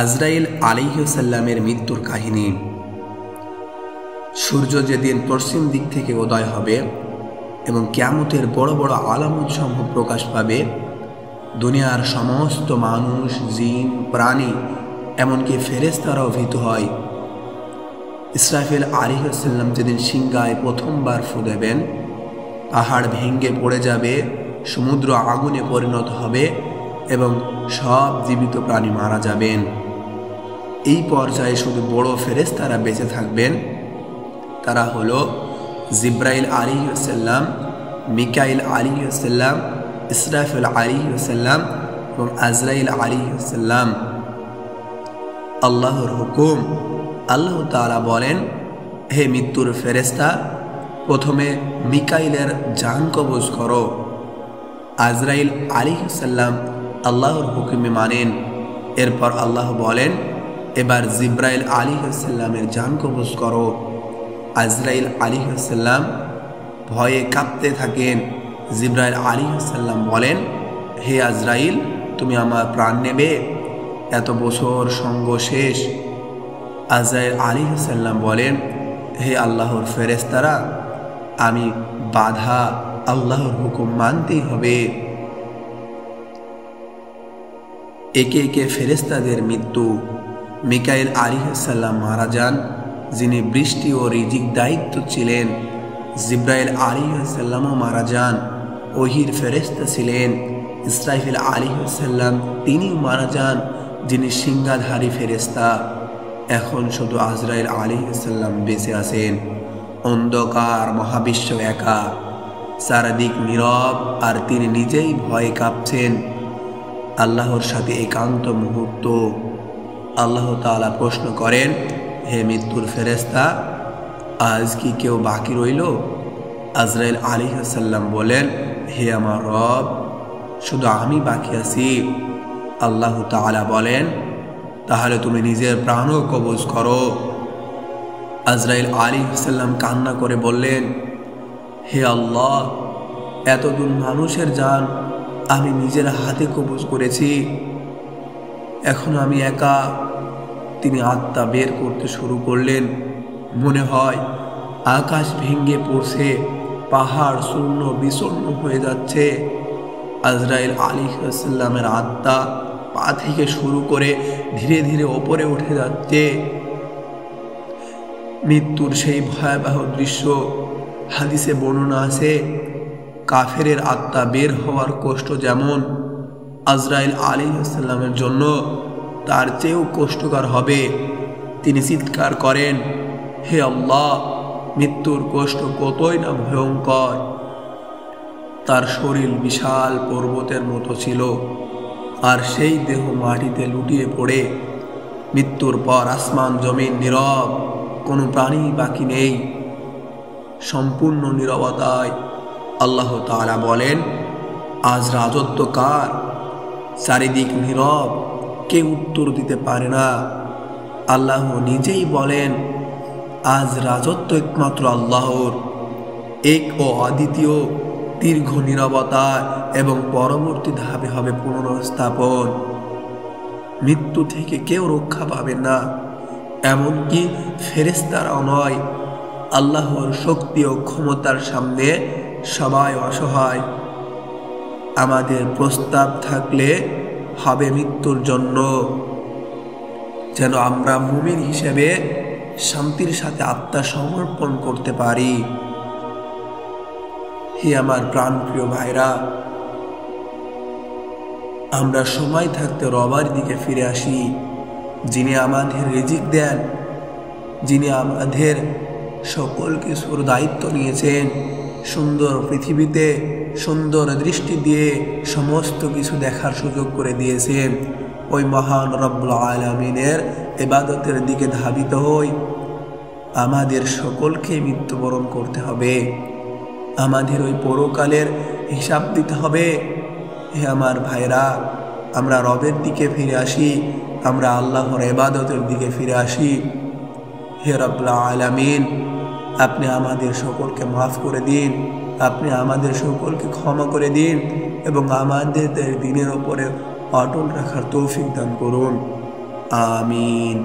আজরাইল আলাইহিস সালামের মৃত্যুর কাহিনী। সূর্য যেদিন পশ্চিম দিক থেকে উদয় হবে এবং কিয়ামতের বড় বড় আলামতসমূহ প্রকাশ পাবে, দুনিয়ার সমস্ত মানুষ, জিন, প্রাণী, এমনকি ফেরেশতারাও ভীত হয়। ইসরাফিল আলাইহিস সালাম যেদিন সিংহায় প্রথমবার ফু দেবেন, পাহাড় ভেঙে পড়ে যাবে, সমুদ্র আগুনে পরিণত হবে এবং সব জীবিত প্রাণী মারা যাবেন। এই পর্যায়ে শুধু বড় ফেরেশতারা বেঁচে থাকবেন। তারা হলো জিব্রাইল আলাইহিস সালাম, মিকাইল আলাইহিস সালাম, ইসরাফিল আলাইহিস সালাম এবং আজরাইল আলাইহিস সালাম। আল্লাহর হুকুম, আল্লাহ তাআলা বলেন, হে মৃত্যুর ফেরেশতা, প্রথমে মিকাইলের জান কবজ করো। আজরাইল আলাইহিস সালাম আল্লাহর হুকুমে মানেন। এরপর আল্লাহ বলেন, এবার জিব্রাইল আলাইহিস সালামের জান কবজ করো। আজরাইল আলাইহিস সালাম ভয়ে কাঁপতে থাকেন। জিব্রাইল আলাইহিস সালাম বলেন, হে আজরাইল, তুমি আমার প্রাণ নেবে? এত বছর সঙ্গ শেষ। আজরাইল আলাইহিস সালাম বলেন, হে আল্লাহর ফেরেশতারা, আমি বাধা, আল্লাহর হুকুম মানতেই হবে। একে একে ফেরেশতাদের মৃত্যু। মিকাইল আলাইহিস সালাম মারা যান, যিনি বৃষ্টি ও রিজিক দায়িত্ব ছিলেন। জিব্রাইল আলাইহিস সালামও মারা যান, ওহীর ফেরেশতা ছিলেন। ইসরাফিল আলাইহিস সালাম তিনিও মারা যান, যিনি সিংহাধারী ফেরেশতা। এখন শুধু আজরাইল আলাইহিস সালাম বেঁচে আছেন। অন্ধকার মহাবিশ্ব একা, চারদিক নীরব, আর তিনি নিজেই ভয়ে কাঁপছেন। আল্লাহর সাথে একান্ত মুহূর্ত। আল্লাহ তাআলা প্রশ্ন করেন, হে মৃত্যুর ফেরেশতা, আজ কি কেউ বাকি রইল? আজরাইল আলাইহিস সালাম বলেন, হে আমার রব, শুধু আমি বাকি আছি। আল্লাহ তাআলা বলেন, তাহলে তুমি নিজের প্রাণও কবজ করো। আজরাইল আলাইহিস সালাম কান্না করে বললেন, হে আল্লাহ, এতদূর মানুষের জান আমি নিজের হাতে কবজ করেছি, এখন আমি একা। তিনি আত্মা বের করতে শুরু করলেন। মনে হয় আকাশ ভেঙে পড়ছে, পাহাড় শূন্য বিচূর্ণ হয়ে যাচ্ছে। আজরাইল আলাইহিস সালামের আত্মা পা থেকে শুরু করে ধীরে ধীরে ওপরে উঠে যাচ্ছে। মৃত্যুর সেই ভয়াবহ দৃশ্য হাদিসে বর্ণনা আছে। কাফেরের আত্মা বের হওয়ার কষ্ট যেমন, আজরাইল আলাইহিস সালামের জন্য তার চেয়েও কষ্টকর হবে। তিনি চিৎকার করেন, হে আল্লাহ, মৃত্যুর কষ্ট কতই না ভয়ঙ্কর। তার শরীর বিশাল পর্বতের মতো ছিল, আর সেই দেহ মাটিতে লুটিয়ে পড়ে। মৃত্যুর পর আসমান জমিন নীরব, কোনো প্রাণী বাকি নেই। সম্পূর্ণ নীরবতায় আল্লাহ তাআলা বলেন, আজ রাজত্ব কার? চারিদিক নীরব, কেউ উত্তর দিতে পারে না। আল্লাহ নিজেই বলেন, আজ রাজত্ব একমাত্র আল্লাহর। এক ও অদ্বিতীয়। দীর্ঘ নীরবতা এবং পরবর্তী ধাপে হবে পুনরুস্থাপন। মৃত্যু থেকে কেউ রক্ষা পাবে না, এমনকি ফেরেশতারাও নয়। আল্লাহর শক্তি ও ক্ষমতার সামনে সবাই অসহায়। আমাদের প্রস্তাব থাকলে হবে মৃত্যুর জন্য, যেন আমরা মুমিন হিসেবে শান্তির সাথে আত্মা সমর্পণ করতে পারি। হে আমার প্রাণপ্রিয় ভাইরা, আমরা সময় থাকতে রবের দিকে ফিরে আসি, যিনি আমাদের রিজিক দেন, যিনি আমাদের সকল কিছুর দায়িত্ব নিয়েছেন। সুন্দর পৃথিবীতে সুন্দর দৃষ্টি দিয়ে সমস্ত কিছু দেখার সুযোগ করে দিয়েছেন। ওই মহান রব্বুল আলামিনের ইবাদতের দিকে ধাবিত হই। আমাদের সকলকে মৃত্যুবরণ করতে হবে, আমাদের ওই পরকালের হিসাব দিতে হবে। হে আমার ভাইরা, আমরা রবের দিকে ফিরে আসি, আমরা আল্লাহর ইবাদতের দিকে ফিরে আসি। হে রব্বুল আলামিন, আপনি আমাদের সকলকে মাফ করে দিন, আপনি আমাদের সকলকে ক্ষমা করে দিন এবং আমাদের দিনের ওপরে অটল রাখার তৌফিক দান করুন। আমিন।